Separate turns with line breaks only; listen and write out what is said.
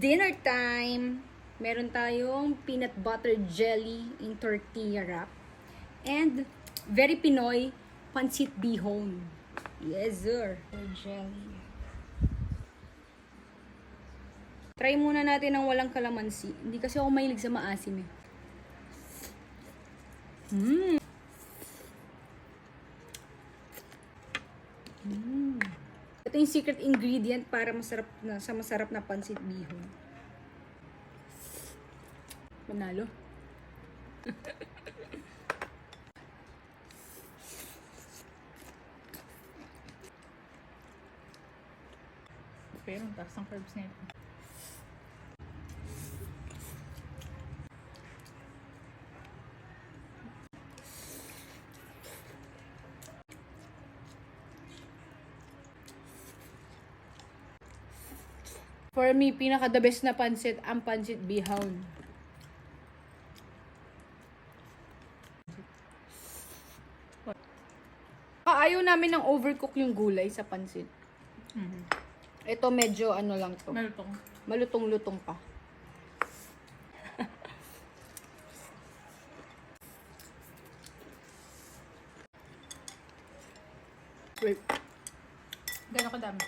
dinner time. Meron tayong peanut butter jelly in tortilla wrap. And very Pinoy, pancit bihon. Yes, sir. Jelly. Try muna natin ng walang kalamansi. Hindi kasi ako mahilig sa maasim eh. Ito yung secret ingredient para masarap na pancit bihon. Manalo.
Pero ang taas ng carbs na ito.
For me, pinaka the best na pancit, ang pancit bihon. Ayaw namin ng overcook yung gulay sa pancit. Ito medyo ano lang to.
Malutong.
Malutong-lutong pa. Wait.
Gano'n kadami?